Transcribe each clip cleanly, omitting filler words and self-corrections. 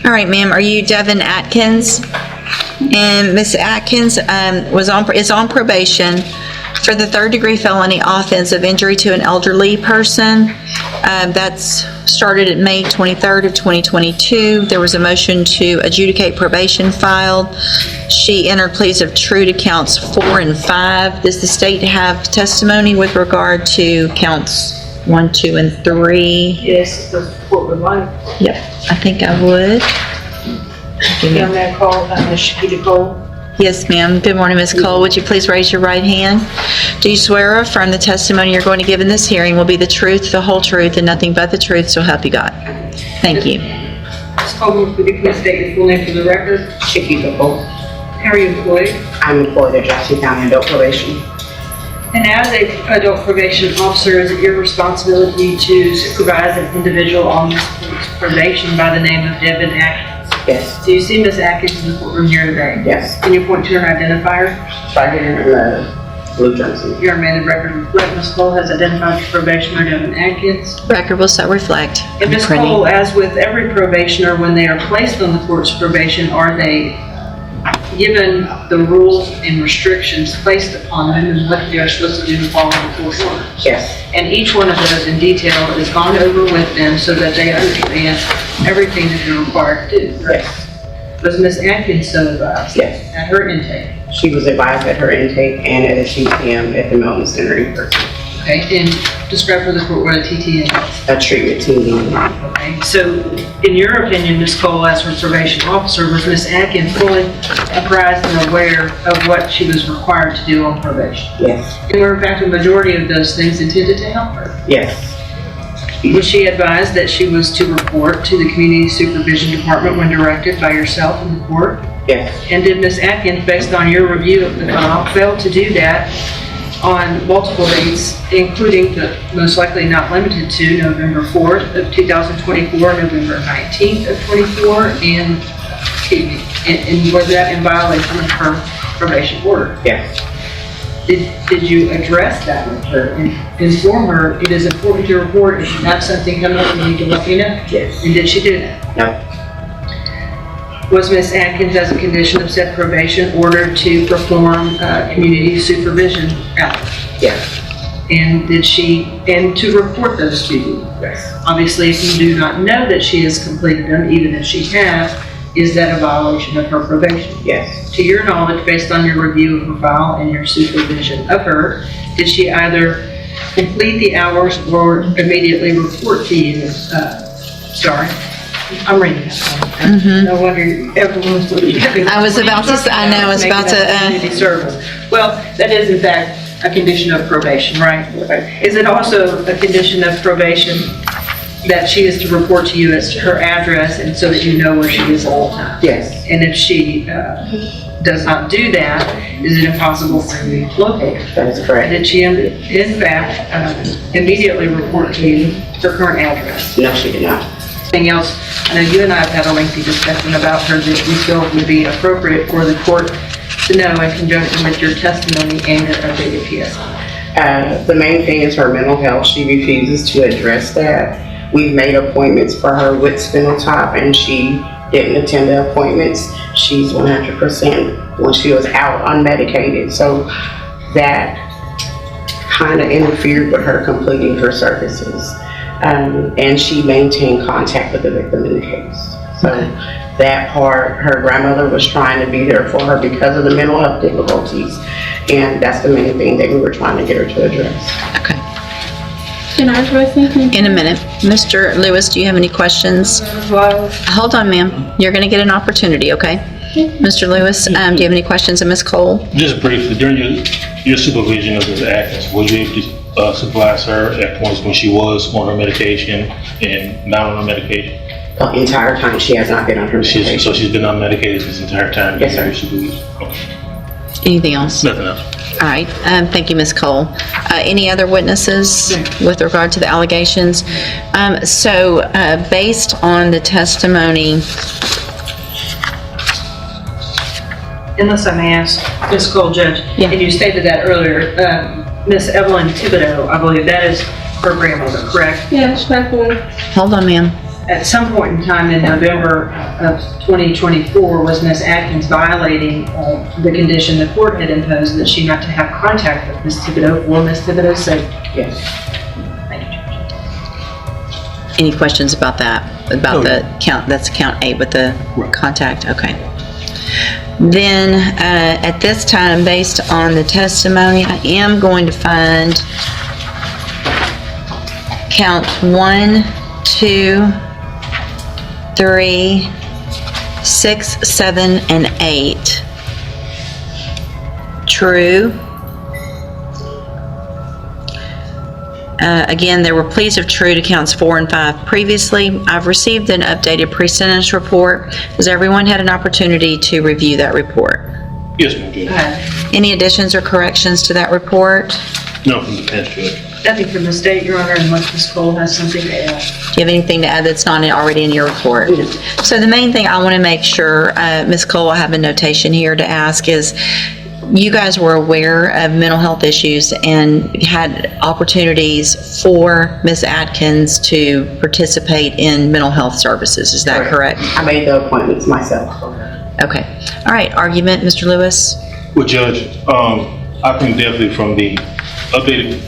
All right, ma'am, are you Devin Atkins? And Ms. Atkins is on probation for the third-degree felony offense of injury to an elderly person. That's started at May 23rd of 2022. There was a motion to adjudicate probation filed. She entered pleas of true to counts 4 and 5. Does the state have testimony with regard to counts 1, 2, and 3? Yes, the court would like. Yep, I think I would. On that call, Ms. Shakita Cole. Yes, ma'am. Good morning, Ms. Cole. Would you please raise your right hand? Do you swear or affirm the testimony you're going to give in this hearing will be the truth, the whole truth, and nothing but the truth, so help you God? Thank you. Ms. Cole, would you please state your full name for the record? Shakita Cole. How are you employed? I'm employed at Jackson County Adult Probation. And as an adult probation officer, is it your responsibility to supervise an individual on this probation by the name of Devin Atkins? Yes. Do you see Ms. Atkins in the courtroom here today? Yes. Can you point to her identifier? Right here in the blue jersey. Your amended record reflect Ms. Cole has identified your probationer Devin Atkins. Record will so reflect. And Ms. Cole, as with every probationer, when they are placed on the court's probation, are they given the rules and restrictions placed upon them and what they are supposed to do to follow the court order? Yes. And each one of those in detail is gone over with them so that they understand everything that they're required to do. Yes. Was Ms. Atkins so advised? Yes. At her intake? She was advised at her intake and at a TTM at the Milton Center in person. Okay, and describe for the court what a TTM is. A treatment team. Okay, so in your opinion, Ms. Cole, as her probation officer, was Ms. Atkins fully apprised and aware of what she was required to do on probation? Yes. And were in fact a majority of those things intended to help her? Yes. Was she advised that she was to report to the Community Supervision Department when directed by yourself in the court? Yes. And did Ms. Atkins, based on your review of the file, fail to do that on multiple dates, including but most likely not limited to November 4th of 2024, November 19th of 24, and was that in violation of her probation order? Yes. Did you address that with her and inform her it is important to report if you have something coming up you need to let me know? Yes. And did she do that? No. Was Ms. Atkins, as a condition of said probation, ordered to perform community supervision hours? Yes. And to report those to you? Yes. Obviously, if you do not know that she has completed them, even if she has, is that a violation of her probation? Yes. To your knowledge, based on your review of her file and your supervision of her, did she either complete the hours or immediately report to you? Sorry, I'm reading that. No wonder everyone's looking at me. I was about to say, I know, I was about to. Community service. Well, that is in fact a condition of probation, right? Is it also a condition of probation that she is to report to you as to her address and so that you know where she is all the time? Yes. And if she does not do that, is it impossible for you to locate her? That is correct. Did she in fact immediately report to you her current address? No, she did not. Anything else? I know you and I have had a lengthy discussion about her that you feel would be appropriate for the court to know in conjunction with your testimony and your updated PSI. The main thing is her mental health. She refuses to address that. We've made appointments for her with Spinal Tap and she didn't attend the appointments. She's 100% when she was out unmedicated. So that kind of interfered with her completing her services. And she maintained contact with the victim in the case. So that part, her grandmother was trying to be there for her because of the mental health difficulties. And that's the main thing that we were trying to get her to address. Okay. Can I address anything? In a minute. Mr. Lewis, do you have any questions? Hold on, ma'am. You're going to get an opportunity, okay? Mr. Lewis, do you have any questions of Ms. Cole? Just briefly, during your supervision of Ms. Atkins, were you able to supervise her at points when she was on her medication and not on her medication? The entire time she has not been on her medication. So she's been unmedicated this entire time? Yes, sir. Okay. Anything else? Nothing else. All right. Thank you, Ms. Cole. Any other witnesses with regard to the allegations? Based on the testimony, Unless I may ask, Ms. Cole, Judge, Yeah. and you stated that earlier, Ms. Evelyn Thibodeau, I believe that is program over, correct? Yeah, respectfully. Hold on, ma'am. At some point in time in November of 2024, was Ms. Atkins violating the condition the court had imposed that she not to have contact with Ms. Thibodeau for Ms. Thibodeau's safety? Yes. Thank you. Any questions about that? About the count, that's count 8 with the contact? Okay. Then, at this time, based on the testimony, I am going to find count 1, 2, 3, 6, 7, and 8 true. Again, there were pleas of true to counts 4 and 5 previously. I've received an updated pre-sentence report. Has everyone had an opportunity to review that report? Yes, ma'am, Judge. Any additions or corrections to that report? No, from the defense, Judge. Nothing from the state, Your Honor, unless Ms. Cole has something to add. Do you have anything to add that's not already in your report? So the main thing I want to make sure, Ms. Cole, I have a notation here to ask is, you guys were aware of mental health issues and had opportunities for Ms. Atkins to participate in mental health services, is that correct? I made the appointments myself. Okay. All right, argument, Mr. Lewis? Well, Judge, I think definitely from the updated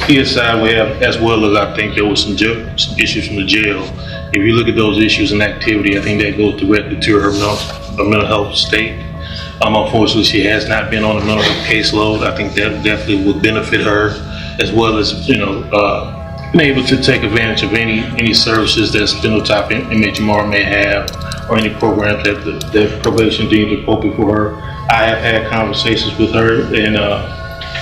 PSI we have, as well as I think there was some issues from the jail. If you look at those issues and activity, I think that goes directly to her mental health state. Unfortunately, she has not been on a mental health caseload. I think that definitely would benefit her, as well as, being able to take advantage of any services that Spindletop MHMR may have, or any programs that the probation deems appropriate for her. I have had conversations with her, and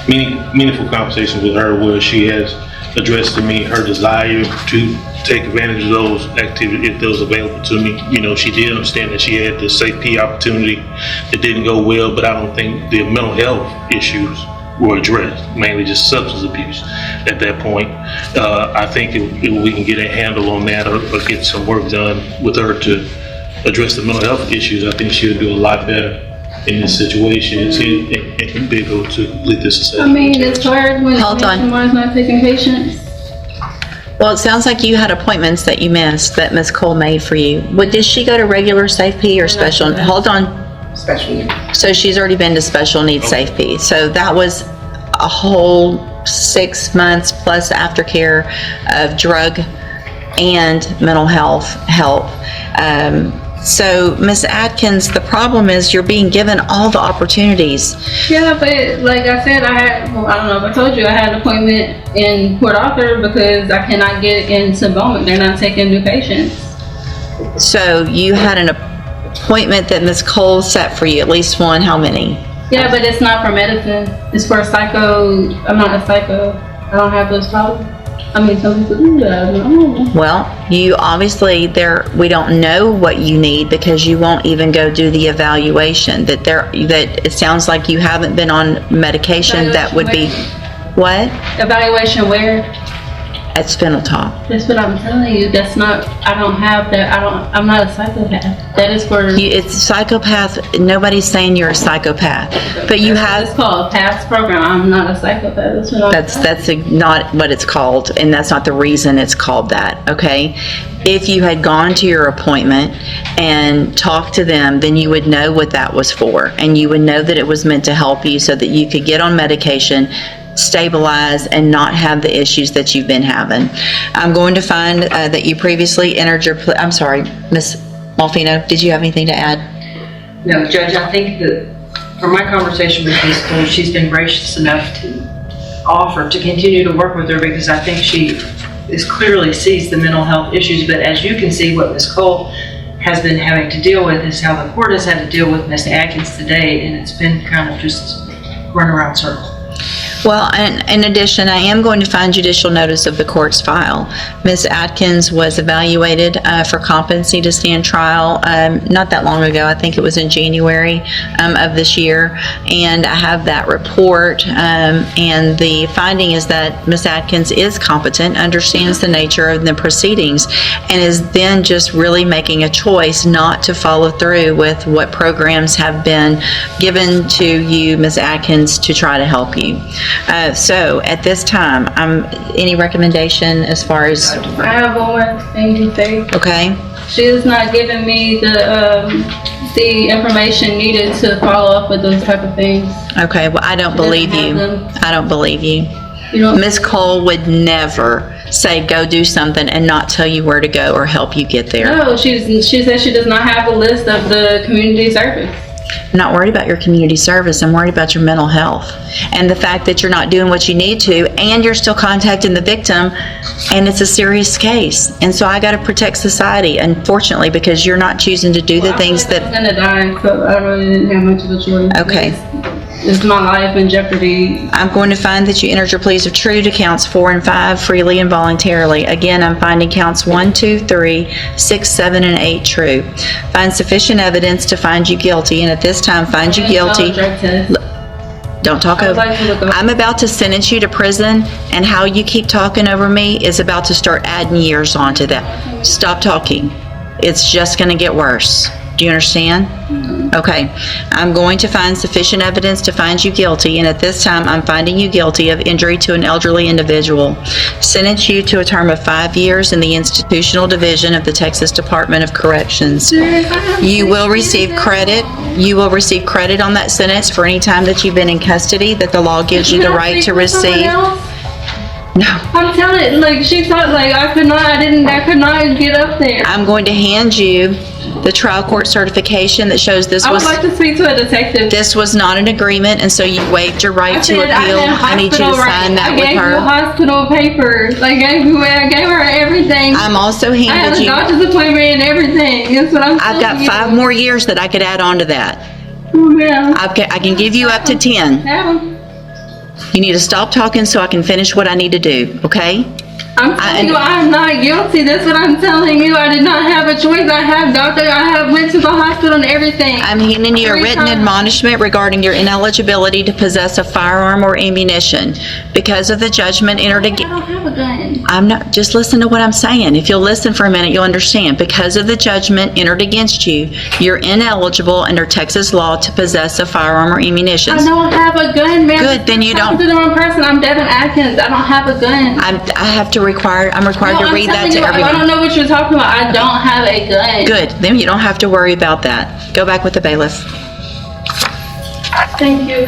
meaningful conversations with her, where she has addressed to me her desire to take advantage of those activities if those available to me. She did understand that she had the safety opportunity that didn't go well, but I don't think the mental health issues were addressed, mainly just substance abuse at that point. I think if we can get a handle on that, or get some work done with her to address the mental health issues, I think she'll do a lot better in this situation and be able to complete this assessment. I mean, it's hard when Hold on. someone's not taking patients. Well, it sounds like you had appointments that you missed that Ms. Cole made for you. Did she go to regular Safe P or special? Hold on. Special needs. So she's already been to special needs Safe P. So that was a whole 6 months plus aftercare of drug and mental health help. So Ms. Atkins, the problem is you're being given all the opportunities. Yeah, but like I said, I don't know if I told you, I had an appointment in Port Arthur because I cannot get into Bowman. They're not taking new patients. So you had an appointment that Ms. Cole set for you, at least one, how many? Yeah, but it's not for medicine. It's for psycho. I'm not a psycho. I don't have those problems. I mean, some people do that. I don't know. Well, you obviously, we don't know what you need because you won't even go do the evaluation. That it sounds like you haven't been on medication that would be, what? Evaluation where? At Spindletop. That's what I'm telling you. That's not, I don't have that. I'm not a psychopath. That is for... It's psychopath. Nobody's saying you're a psychopath. But you It's have, called PASS program. I'm not a psychopath. That's what I'm that's not what it's called, and that's not the reason it's called that, okay? If you had gone to your appointment and talked to them, then you would know what that was for, and you would know that it was meant to help you so that you could get on medication, stabilize, and not have the issues that you've been having. I'm going to find that you previously entered your, I'm sorry, Ms. Malfino, did you have anything to add? No, Judge, I think that from my conversation with Ms. Cole, she's been gracious enough to offer to continue to work with her because I think she clearly sees the mental health issues. But as you can see, what Ms. Cole has been having to deal with is how the court has had to deal with Ms. Atkins today, and it's been kind of just run around circles. Well, in addition, I am going to find judicial notice of the court's file. Ms. Atkins was evaluated for competency to stand trial not that long ago. I think it was in January of this year, and I have that report, and the finding is that Ms. Atkins is competent, understands the nature of the proceedings, and is then just really making a choice not to follow through with what programs have been given to you, Ms. Atkins, to try to help you. So at this time, any recommendation as far as, I have one more thing to say. okay? She is not giving me the information needed to follow up with those type of things. Okay, well, I don't believe have you. them. I don't believe you. You know, Ms. Cole would never say, go do something and not tell you where to go or help you get there. no, she says she does not have a list of the community service. I'm not worried about your community service. I'm worried about your mental health. And the fact that you're not doing what you need to, and you're still contacting the victim, and it's a serious case. And so I got to protect society, unfortunately, because you're not choosing to do the things I was that, gonna die, so I really didn't have much of a choice. okay. It's my life in jeopardy. I'm going to find that you entered your pleas of true to counts 4 and 5 freely and voluntarily. Again, I'm finding counts 1, 2, 3, 6, 7, and 8 true. Find sufficient evidence to find you guilty, and at this time, find you guilty. Drug test. Don't talk I would over. like to look up. I'm about to sentence you to prison, and how you keep talking over me is about to start adding years onto that. Stop talking. It's just going to get worse. Do you understand? Okay. I'm going to find sufficient evidence to find you guilty, and at this time, I'm finding you guilty of injury to an elderly individual. Sentence you to a term of 5 years in the institutional division of the Texas Department of Corrections. You will receive credit. You will receive credit on that sentence for any time that you've been in custody that the law gives you the right to receive. No. I'm telling, like, she thought, like, I could not get up there. I'm going to hand you the trial court certification that shows this I would was, like to speak to a detective. this was not an agreement, and so you waived your right to said appeal. I need you to sign that with I gave you her. hospital papers. I gave her everything. I'm also I had handed a you, doctor's appointment and everything. That's what I'm I've got 5 more years that I could add on to that. Yeah. I can give you up to 10. Have 'em. You need to stop talking so I can finish what I need to do, okay? I'm telling you, I'm not guilty. That's what I'm telling you. I did not have a choice. I went to the hospital and everything. I'm handing you a 3 written times. admonishment regarding your ineligibility to possess a firearm or ammunition. Because of the judgment entered I against... don't have a gun. I'm not, just listen to what I'm saying. If you'll listen for a minute, you'll understand. Because of the judgment entered against you, you're ineligible under Texas law to possess a firearm or ammunition. I don't have a gun, man. Good, then you I'm don't. the wrong person. I'm Devin Atkins. I don't have a gun. I'm required No, to I'm read that telling to you, I everyone. don't know what you're talking about. I don't have a gun. Good, then you don't have to worry about that. Go back with the bailiff. Thank you.